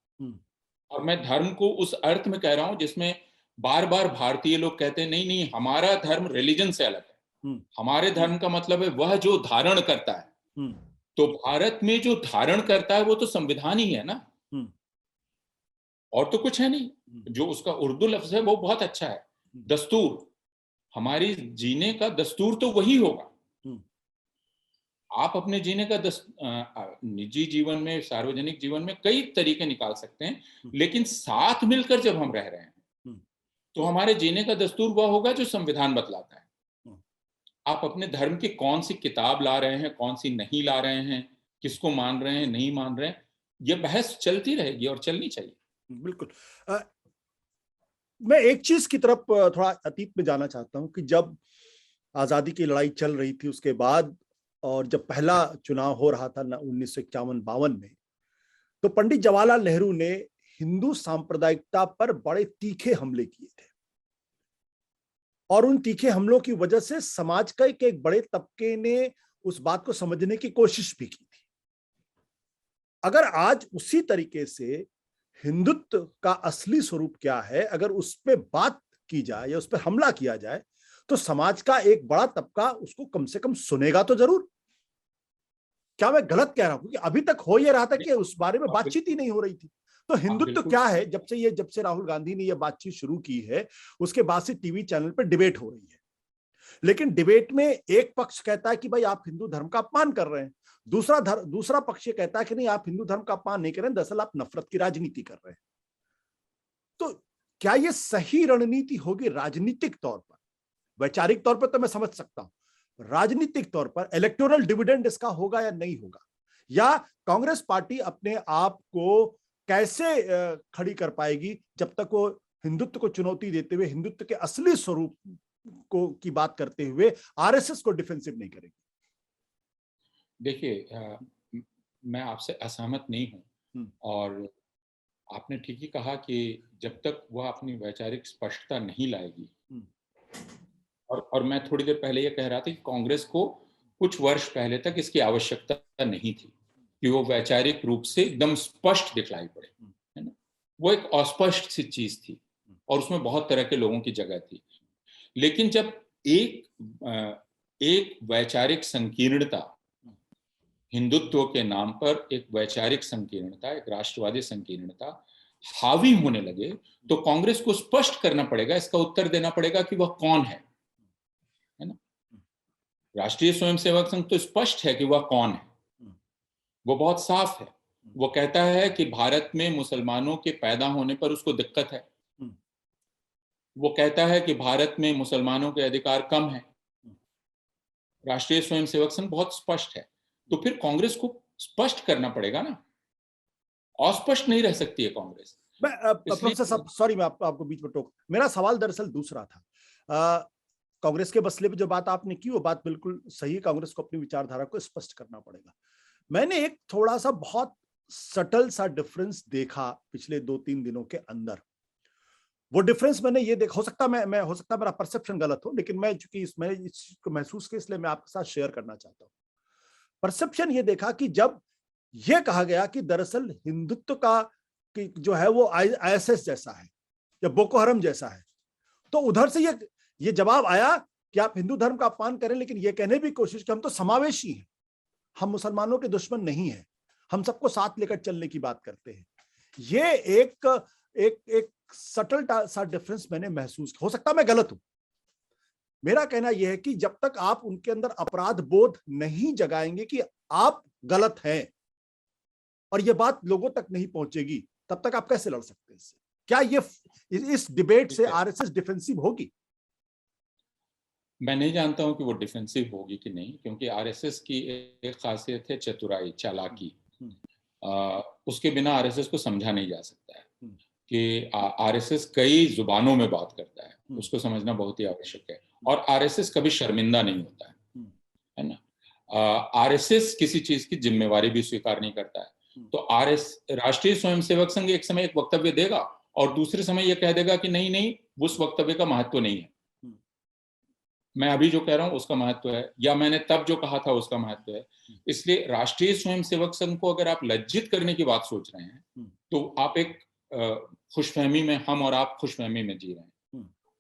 और मैं धर्म को उस अर्थ में कह रहा हूं जिसमें बार बार भारतीय लोग कहते हैं नहीं नहीं हमारा धर्म रिलीजन से अलग है, हमारे धर्म का मतलब है वह जो धारण करता है। तो भारत में जो धारण करता है वो तो संविधान ही है ना, और तो कुछ है नहीं। जो उसका उर्दू लफ्ज है वो बहुत अच्छा है, दस्तूर, हमारी जीने का दस्तूर तो वही होगा। आप अपने जीने का निजी जीवन में, सार्वजनिक जीवन में कई तरीके निकाल सकते हैं, लेकिन साथ मिलकर जब हम रह रहे हैं तो हमारे जीने का दस्तूर वह होगा जो संविधान बतलाता है। आप अपने धर्म की कौन सी किताब ला रहे हैं, कौन सी नहीं ला रहे हैं, किसको मान रहे हैं, नहीं मान रहे हैं, ये बहस चलती रहेगी और चलनी चाहिए। बिल्कुल। मैं एक चीज की तरफ थोड़ा अतीत में जाना चाहता हूं कि जब आजादी की लड़ाई चल रही थी उसके बाद, और जब पहला चुनाव हो रहा था 1951-52 में, तो पंडित जवाहरलाल नेहरू ने हिंदू सांप्रदायिकता पर बड़े तीखे हमले किए थे, और उन तीखे हमलों की वजह से समाज का एक बड़े तबके ने उस बात को समझने की कोशिश भी की थी। अगर आज उसी तरीके से हिंदुत्व का असली स्वरूप क्या है, अगर उस पर बात की जाए या उस पर हमला किया जाए, तो समाज का एक बड़ा तबका उसको कम से कम सुनेगा तो जरूर। क्या मैं गलत कह रहा हूं? क्योंकि अभी तक हो यह रहा था कि उस बारे में बातचीत ही नहीं हो रही थी। तो आप हिंदुत्व बिल्कुल क्या है, जब से राहुल गांधी ने यह बातचीत शुरू की है, उसके बाद से टीवी चैनल पर डिबेट हो रही है। लेकिन डिबेट में एक पक्ष कहता है कि भाई आप हिंदू धर्म का अपमान कर रहे हैं, दूसरा पक्ष ये कहता है कि नहीं, आप हिंदू धर्म का अपमान नहीं कर रहे हैं, दरअसल आप नफरत की राजनीति कर रहे हैं। तो क्या यह सही रणनीति होगी राजनीतिक तौर पर? वैचारिक तौर पर तो मैं समझ सकता हूं, राजनीतिक तौर पर इलेक्टोरल डिविडेंड इसका होगा या नहीं होगा? या कांग्रेस पार्टी अपने आप को कैसे खड़ी कर पाएगी जब तक वो हिंदुत्व को चुनौती देते हुए, हिंदुत्व के असली स्वरूप को की बात करते हुए आरएसएस को डिफेंसिव नहीं करेगी? देखिए, मैं आपसे असहमत नहीं हूं, हम्म, और आपने ठीक ही कहा कि जब तक वह अपनी वैचारिक स्पष्टता नहीं लाएगी, हम्म, और मैं थोड़ी देर पहले ये कह रहा था कि कांग्रेस को कुछ वर्ष पहले तक इसकी आवश्यकता नहीं थी कि वो वैचारिक रूप से एकदम स्पष्ट दिखलाई पड़े, है ना। वो एक अस्पष्ट सी चीज थी, और उसमें बहुत तरह के लोगों की जगह थी। लेकिन जब एक वैचारिक संकीर्णता, हिंदुत्व के नाम पर एक वैचारिक संकीर्णता, एक राष्ट्रवादी संकीर्णता हावी होने लगे, तो कांग्रेस को स्पष्ट करना पड़ेगा, इसका उत्तर देना पड़ेगा कि वह कौन है ना। राष्ट्रीय स्वयंसेवक संघ तो स्पष्ट है कि वह कौन है, वो बहुत साफ है। वो कहता है कि भारत में मुसलमानों के पैदा होने पर उसको दिक्कत है। वो कहता है कि भारत में मुसलमानों के अधिकार कम है। राष्ट्रीय स्वयंसेवक संघ बहुत स्पष्ट है। तो फिर कांग्रेस को स्पष्ट करना पड़ेगा ना, अस्पष्ट नहीं रह सकती है कांग्रेस। प्रोफेसर इसलिए साहब, सॉरी, मैं आपको बीच में टोक, मेरा सवाल दरअसल दूसरा था। कांग्रेस के मसले पे जो बात आपने की वो बात बिल्कुल सही, कांग्रेस को अपनी विचारधारा को स्पष्ट करना पड़ेगा। मैंने एक थोड़ा सा बहुत सटल सा डिफरेंस देखा पिछले 2-3 दिनों के अंदर। वो डिफरेंस मैंने ये देखा, हो सकता हो सकता मेरा परसेप्शन गलत हो, लेकिन मैं चूंकि मैंने इस चीज को महसूस किया, इसलिए मैं आपके साथ शेयर करना चाहता हूं। परसेप्शन ये देखा कि जब यह कहा गया कि दरअसल हिंदुत्व का कि जो है वो आईएसएस जैसा है या बोको हरम जैसा है, तो उधर से ये जवाब आया कि आप हिंदू धर्म का अपमान करें, लेकिन ये कहने की कोशिश कि हम तो समावेशी हैं, हम मुसलमानों के दुश्मन नहीं हैं, हम सबको साथ लेकर चलने की बात करते हैं। ये एक एक एक सटल सा डिफरेंस मैंने महसूस, हो सकता मैं गलत हूं। मेरा कहना यह है कि जब तक आप उनके अंदर अपराध बोध नहीं जगाएंगे कि आप गलत हैं और यह बात लोगों तक नहीं पहुंचेगी, तब तक आप कैसे लड़ सकते हैं इससे? क्या ये इस डिबेट से आरएसएस डिफेंसिव होगी? मैं नहीं जानता हूं कि वो डिफेंसिव होगी कि नहीं, क्योंकि आरएसएस की एक खासियत है चतुराई, चालाकी। उसके बिना आरएसएस को समझा नहीं जा सकता है कि आरएसएस कई जुबानों में बात करता है, उसको समझना बहुत ही आवश्यक है। और आरएसएस कभी शर्मिंदा नहीं होता है ना। आरएसएस किसी चीज की जिम्मेवारी भी स्वीकार नहीं करता है। तो राष्ट्रीय स्वयंसेवक संघ एक समय एक वक्तव्य देगा और दूसरे समय यह कह देगा कि नहीं नहीं, उस वक्तव्य का महत्व नहीं है, मैं अभी जो कह रहा हूं उसका महत्व है, या मैंने तब जो कहा था उसका महत्व है। इसलिए राष्ट्रीय स्वयंसेवक संघ को अगर आप लज्जित करने की बात सोच रहे हैं, तो आप एक खुशफहमी में, हम और आप खुशफहमी में जी रहे हैं।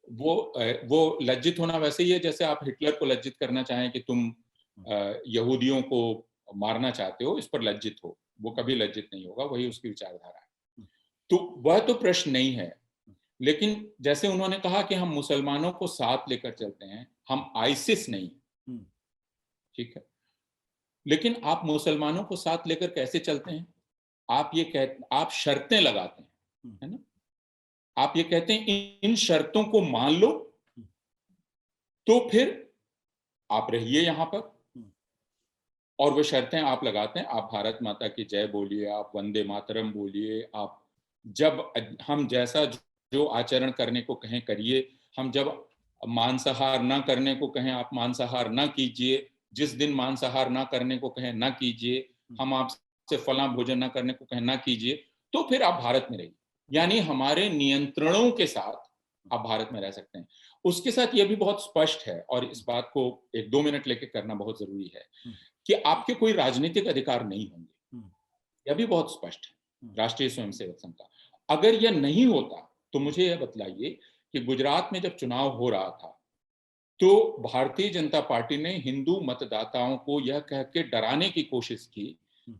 वो लज्जित होना वैसे ही है जैसे आप हिटलर को लज्जित करना चाहें कि तुम यहूदियों को मारना चाहते हो, इस पर लज्जित हो। वो कभी लज्जित नहीं होगा, वही उसकी विचारधारा है। तो वह तो प्रश्न नहीं है। लेकिन जैसे उन्होंने कहा कि हम मुसलमानों को साथ लेकर चलते हैं, हम आईसिस नहीं, ठीक है। लेकिन आप मुसलमानों को साथ लेकर कैसे चलते हैं? आप शर्तें लगाते हैं, है ना। आप ये कहते हैं इन शर्तों को मान लो, तो फिर आप रहिए यहां पर, और वो शर्तें आप लगाते हैं, आप भारत माता की जय बोलिए, आप वंदे मातरम बोलिए, आप जब हम जैसा जो आचरण करने को कहें करिए, हम जब मांसाहार ना करने को कहें आप मांसाहार ना कीजिए, जिस दिन मांसाहार ना करने को कहें ना कीजिए, हम आपसे फला भोजन ना करने को कहें ना कीजिए, तो फिर आप भारत में रहिए। यानी हमारे नियंत्रणों के साथ आप भारत में रह सकते हैं। उसके साथ यह भी बहुत स्पष्ट है, और इस बात को 1-2 मिनट लेके करना बहुत जरूरी है, कि आपके कोई राजनीतिक अधिकार नहीं होंगे। यह भी बहुत स्पष्ट है राष्ट्रीय स्वयंसेवक संघ का। अगर यह नहीं होता तो मुझे यह बतलाइए कि गुजरात में जब चुनाव हो रहा था तो भारतीय जनता पार्टी ने हिंदू मतदाताओं को यह कह के डराने की कोशिश की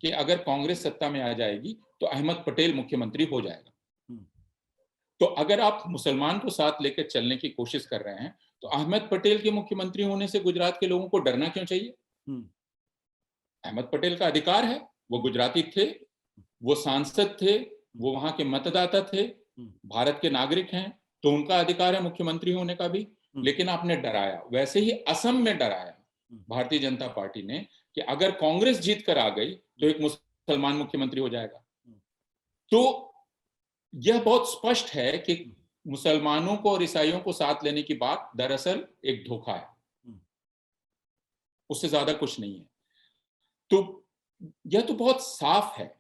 कि अगर कांग्रेस सत्ता में आ जाएगी तो अहमद पटेल मुख्यमंत्री हो जाएगा। तो अगर आप मुसलमान को साथ लेकर चलने की कोशिश कर रहे हैं तो अहमद पटेल के मुख्यमंत्री होने से गुजरात के लोगों को डरना क्यों चाहिए? अहमद पटेल का अधिकार है, वो गुजराती थे, वो सांसद थे, वो वहां के मतदाता थे, भारत के नागरिक हैं, तो उनका अधिकार है मुख्यमंत्री होने का भी। लेकिन आपने डराया, वैसे ही असम में डराया भारतीय जनता पार्टी ने कि अगर कांग्रेस जीत कर आ गई तो एक मुसलमान मुख्यमंत्री हो जाएगा। तो यह बहुत स्पष्ट है कि मुसलमानों को और ईसाइयों को साथ लेने की बात दरअसल एक धोखा है, उससे ज्यादा कुछ नहीं है। तो यह तो बहुत साफ है,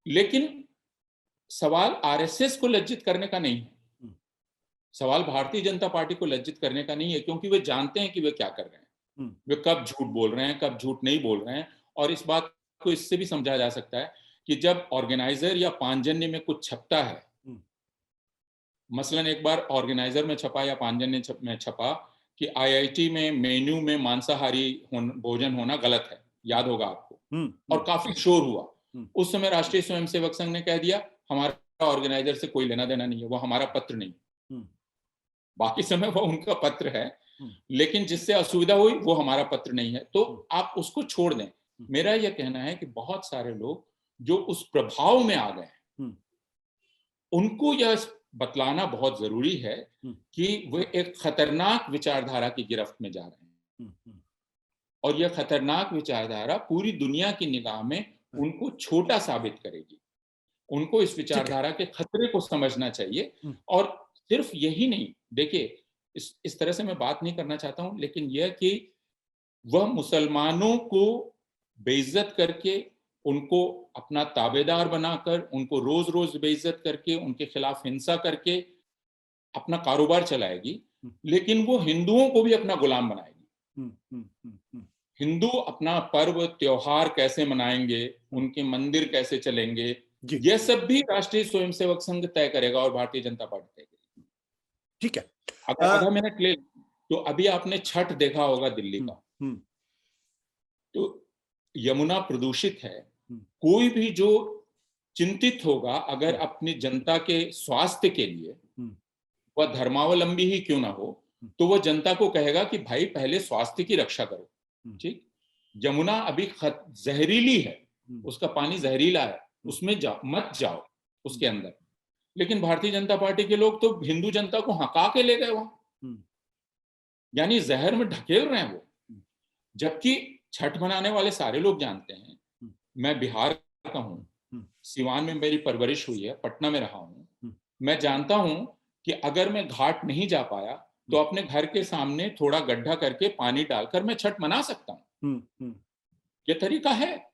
लेकिन सवाल आरएसएस को लज्जित करने का नहीं है, सवाल भारतीय जनता पार्टी को लज्जित करने का नहीं है, क्योंकि वे जानते हैं कि वे क्या कर रहे हैं, वे कब झूठ बोल रहे हैं, कब झूठ नहीं बोल रहे हैं। और इस बात को इससे भी समझा जा सकता है कि जब ऑर्गेनाइजर या पांचजन्य में कुछ छपता है, मसलन एक बार ऑर्गेनाइजर में छपा या पांचजन्य में छपा कि आईआईटी में मेन्यू में मांसाहारी भोजन होना गलत है, याद होगा आपको, और काफी शोर हुआ। उस समय राष्ट्रीय स्वयंसेवक संघ ने कह दिया हमारा ऑर्गेनाइजर से कोई लेना देना नहीं है, वो हमारा पत्र नहीं। बाकी समय वो उनका पत्र है, लेकिन जिससे असुविधा हुई वो हमारा पत्र नहीं है, तो आप उसको छोड़ दें। मेरा यह कहना है कि बहुत सारे लोग जो उस प्रभाव में आ गए उनको यह बतलाना बहुत जरूरी है कि वे एक खतरनाक विचारधारा की गिरफ्त में जा रहे हैं, और यह खतरनाक विचारधारा पूरी दुनिया की निगाह में उनको छोटा साबित करेगी। उनको इस विचारधारा के खतरे को समझना चाहिए। और सिर्फ यही नहीं, देखिए इस तरह से मैं बात नहीं करना चाहता हूं, लेकिन यह कि वह मुसलमानों को बेइज्जत करके, उनको अपना ताबेदार बनाकर, उनको रोज रोज बेइज्जत करके, उनके खिलाफ हिंसा करके अपना कारोबार चलाएगी, लेकिन वो हिंदुओं को भी अपना गुलाम बनाएगी। हिंदू अपना पर्व त्योहार कैसे मनाएंगे, उनके मंदिर कैसे चलेंगे, यह सब भी राष्ट्रीय स्वयंसेवक संघ तय करेगा और भारतीय जनता पार्टी तय करेगी। ठीक है, अगर आधा मिनट ले तो अभी आपने छठ देखा होगा दिल्ली का, तो यमुना प्रदूषित है। कोई भी जो चिंतित होगा अगर अपनी जनता के स्वास्थ्य के लिए, वह धर्मावलंबी ही क्यों ना हो, तो वह जनता को कहेगा कि भाई पहले स्वास्थ्य की रक्षा करो। ठीक, यमुना अभी जहरीली है, उसका पानी जहरीला है, उसमें मत जाओ उसके अंदर। लेकिन भारतीय जनता पार्टी के लोग तो हिंदू जनता को हका के ले गए वहां, यानी जहर में ढकेल रहे हैं वो। जबकि छठ मनाने वाले सारे लोग जानते हैं, मैं बिहार का हूं, सिवान में मेरी परवरिश हुई है, पटना में रहा हूं, मैं जानता हूं कि अगर मैं घाट नहीं जा पाया तो अपने घर के सामने थोड़ा गड्ढा करके पानी डालकर मैं छठ मना सकता हूं। यह तरीका है।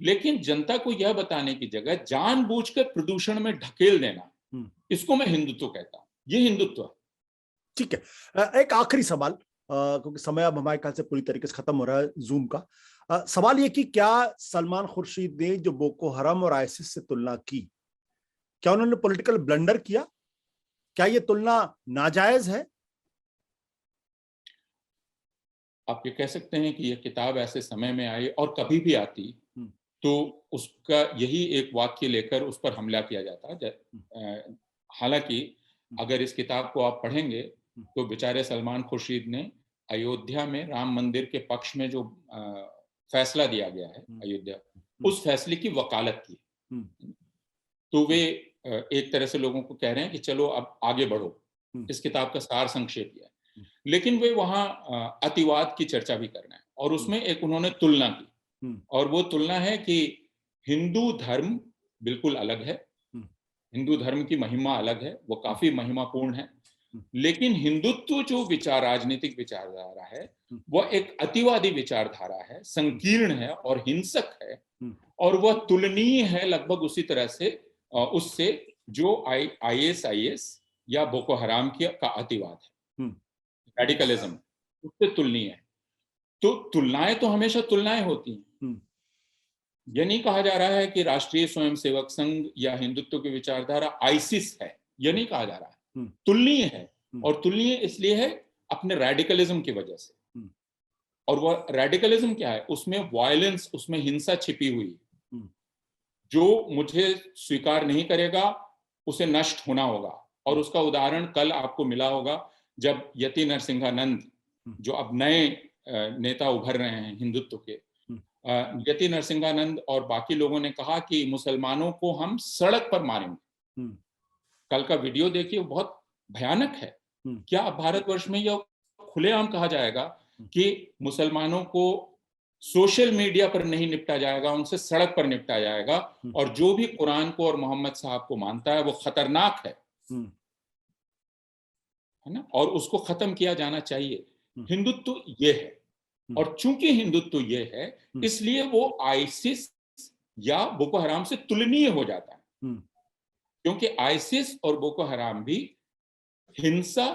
लेकिन जनता को यह बताने की जगह जानबूझकर प्रदूषण में ढकेल देना, इसको मैं हिंदुत्व कहता हूं। यह हिंदुत्व है। ठीक है, एक आखिरी सवाल, क्योंकि समय अब हमारे ख्याल से पूरी तरीके से खत्म हो रहा है जूम का। सवाल ये कि क्या सलमान खुर्शीद ने जो बोको हराम और आईएसआईएस से तुलना की, क्या उन्होंने पॉलिटिकल ब्लंडर किया? क्या ये तुलना नाजायज है? आप ये कह सकते हैं कि यह किताब ऐसे समय में आई, और कभी भी आती तो उसका यही एक वाक्य लेकर उस पर हमला किया जाता। हालांकि अगर इस किताब को आप पढ़ेंगे तो बेचारे सलमान खुर्शीद ने अयोध्या में राम मंदिर के पक्ष में जो फैसला दिया गया है अयोध्या, उस फैसले की वकालत की। तो वे एक तरह से लोगों को कह रहे हैं कि चलो अब आगे बढ़ो, इस किताब का सार संक्षेप यह है। लेकिन वे वहां अतिवाद की चर्चा भी कर रहे हैं, और उसमें एक उन्होंने तुलना की और वो तुलना है कि हिंदू धर्म बिल्कुल अलग है, हिंदू धर्म की महिमा अलग है, वो काफी महिमापूर्ण है, लेकिन हिंदुत्व जो विचार, राजनीतिक विचारधारा है, वह एक अतिवादी विचारधारा है, संकीर्ण है और हिंसक है, और वह तुलनीय है लगभग उसी तरह से उससे जो ISIS या बोको हराम का अतिवाद है, रेडिकलिज्म, उससे तुलनीय है। तो तुलनाएं तो हमेशा तुलनाएं होती हैं। यह नहीं कहा जा रहा है कि राष्ट्रीय स्वयंसेवक संघ या हिंदुत्व की विचारधारा आईसिस है, यह नहीं कहा जा रहा है, तुलनीय है। और तुलनीय इसलिए है अपने रेडिकलिज्म की वजह से। और वह रेडिकलिज्म क्या है? उसमें वायलेंस, उसमें हिंसा छिपी हुई, जो मुझे स्वीकार नहीं करेगा उसे नष्ट होना होगा। और उसका उदाहरण कल आपको मिला होगा जब यति नरसिंहानंद, जो अब नए नेता उभर रहे हैं हिंदुत्व के, यति नरसिंहानंद और बाकी लोगों ने कहा कि मुसलमानों को हम सड़क पर मारेंगे। कल का वीडियो देखिए, बहुत भयानक है। क्या भारतवर्ष में यह खुलेआम कहा जाएगा कि मुसलमानों को सोशल मीडिया पर नहीं निपटा जाएगा, उनसे सड़क पर निपटा जाएगा, और जो भी कुरान को और मोहम्मद साहब को मानता है वो खतरनाक है ना, और उसको खत्म किया जाना चाहिए। हिंदुत्व ये है, और चूंकि हिंदुत्व ये है इसलिए वो आईसिस या बोको हराम से तुलनीय हो जाता है, क्योंकि आईसिस और बोको हराम भी हिंसा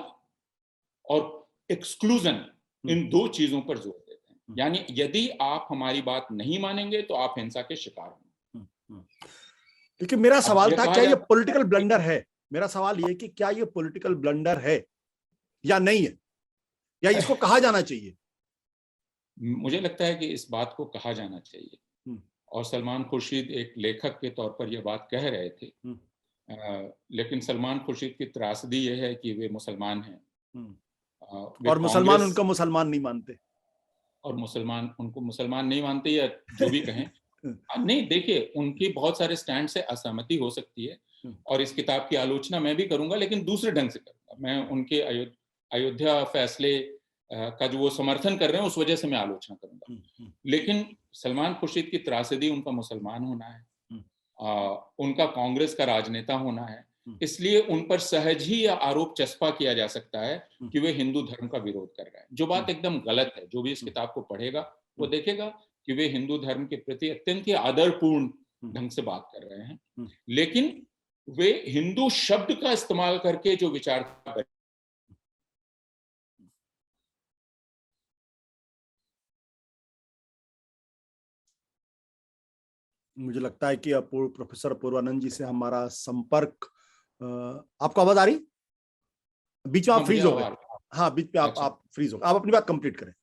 और एक्सक्लूजन, इन दो चीजों पर जोर देते हैं। यानी यदि आप हमारी बात नहीं मानेंगे तो आप हिंसा के शिकार होंगे। देखिए, मेरा सवाल था क्या ये पॉलिटिकल ब्लंडर है? मेरा सवाल ये कि क्या ये पॉलिटिकल ब्लंडर है या नहीं है, या इसको कहा जाना चाहिए? मुझे लगता है कि इस बात को कहा जाना चाहिए, और सलमान खुर्शीद एक लेखक के तौर पर यह बात कह रहे थे। लेकिन सलमान खुर्शीद की त्रासदी यह है कि वे मुसलमान हैं, और मुसलमान उनको मुसलमान नहीं मानते, और मुसलमान उनको मुसलमान नहीं मानते, या जो भी कहें। नहीं, देखिए, उनकी बहुत सारे स्टैंड से असहमति हो सकती है, और इस किताब की आलोचना मैं भी करूंगा, लेकिन दूसरे ढंग से करूंगा। मैं उनके अयोध्या फैसले का जो वो समर्थन कर रहे हैं उस वजह से मैं आलोचना करूंगा। लेकिन सलमान खुर्शीद की त्रासदी उनका मुसलमान होना है, उनका कांग्रेस का राजनेता होना है, इसलिए उन पर सहज ही यह आरोप चस्पा किया जा सकता है कि वे हिंदू धर्म का विरोध कर रहे हैं, जो बात एकदम गलत है। जो भी इस किताब को पढ़ेगा वो देखेगा कि वे हिंदू धर्म के प्रति अत्यंत ही आदरपूर्ण ढंग से बात कर रहे हैं, लेकिन वे हिंदू शब्द का इस्तेमाल करके जो विचार, मुझे लगता है कि प्रोफेसर पूर्वानंद जी से हमारा संपर्क, आपको आवाज आ रही? बीच में आप फ्रीज हो गए। हाँ, बीच में आप फ्रीज हो गए। आप अपनी बात कंप्लीट करें।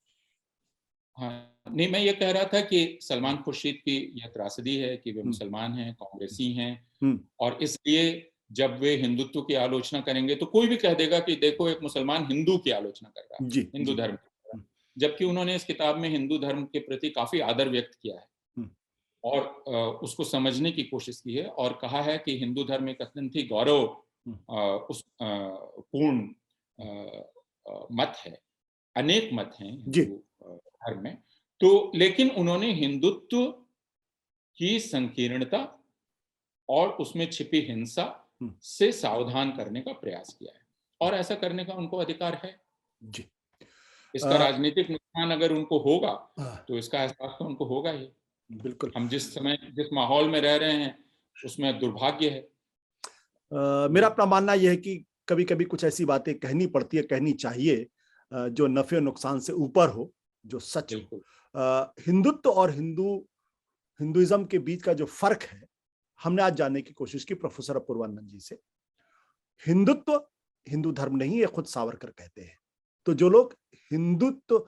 हाँ, नहीं, मैं ये कह रहा था कि सलमान खुर्शीद की यह त्रासदी है कि वे मुसलमान हैं, कांग्रेसी हैं, और इसलिए जब वे हिंदुत्व की आलोचना करेंगे तो कोई भी कह देगा कि देखो, एक मुसलमान हिंदू की आलोचना कर रहा है, हिंदू धर्म की, जबकि उन्होंने इस किताब में हिंदू धर्म के प्रति काफी आदर व्यक्त किया है और उसको समझने की कोशिश की है, और कहा है कि हिंदू धर्म एक अत्यंत ही गौरव पूर्ण मत है, अनेक मत हैं हिंदू धर्म में। तो लेकिन उन्होंने हिंदुत्व की संकीर्णता और उसमें छिपी हिंसा से सावधान करने का प्रयास किया है, और ऐसा करने का उनको अधिकार है जी। इसका राजनीतिक नुकसान अगर उनको होगा तो इसका एहसास तो उनको होगा ही। बिल्कुल, हम जिस समय जिस माहौल में रह रहे हैं उसमें दुर्भाग्य है। मेरा अपना मानना यह है कि कभी कभी कुछ ऐसी बातें कहनी पड़ती है, कहनी चाहिए जो नफे नुकसान से ऊपर हो, जो सच हो। हिंदुत्व और हिंदुइज्म के बीच का जो फर्क है, हमने आज जानने की कोशिश की प्रोफेसर पूर्वानंद जी से। हिंदुत्व हिंदू धर्म नहीं, ये खुद सावरकर कहते हैं। तो जो लोग हिंदुत्व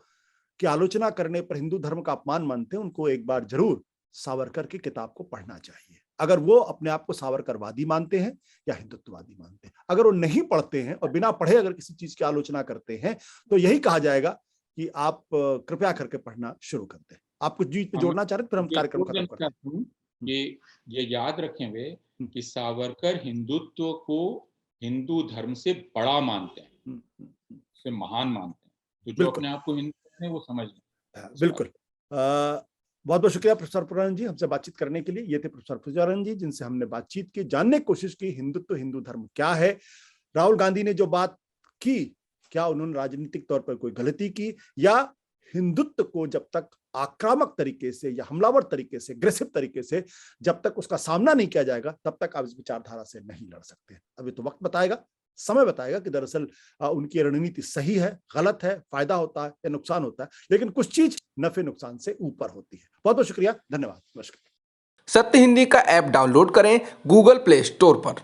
की आलोचना करने पर हिंदू धर्म का अपमान मानते हैं, उनको एक बार जरूर सावरकर की किताब को पढ़ना चाहिए, अगर वो अपने आप को सावरकरवादी मानते हैं या हिंदुत्ववादी मानते हैं। अगर वो नहीं पढ़ते हैं और बिना पढ़े अगर किसी चीज की आलोचना करते हैं तो यही कहा जाएगा कि आप कृपया करके पढ़ना शुरू कर दें। आप कुछ चीज पे जोड़ना चाह रहे फिर हम कार्यक्रम खत्म करते हैं। कि ये याद रखें वे कि सावरकर हिंदुत्व को हिंदू धर्म से बड़ा मानते हैं, से महान मानते हैं। तो जो अपने आप को हिंदू है वो समझ लें। बिल्कुल। बहुत बहुत शुक्रिया प्रोफेसर पुराण जी हमसे बातचीत करने के लिए। ये थे प्रोफेसर पुराण जी जिनसे हमने बातचीत की, जानने की कोशिश की हिंदुत्व हिंदू धर्म क्या है। राहुल गांधी ने जो बात की, क्या उन्होंने राजनीतिक तौर पर कोई गलती की, या हिंदुत्व को जब तक आक्रामक तरीके से या हमलावर तरीके से, अग्रेसिव तरीके से जब तक उसका सामना नहीं किया जाएगा तब तक आप इस विचारधारा से नहीं लड़ सकते। अभी तो वक्त बताएगा, समय बताएगा कि दरअसल उनकी रणनीति सही है, गलत है, फायदा होता है या नुकसान होता है, लेकिन कुछ चीज नफे नुकसान से ऊपर होती है। बहुत बहुत शुक्रिया, धन्यवाद, नमस्कार। सत्य हिंदी का ऐप डाउनलोड करें गूगल प्ले स्टोर पर।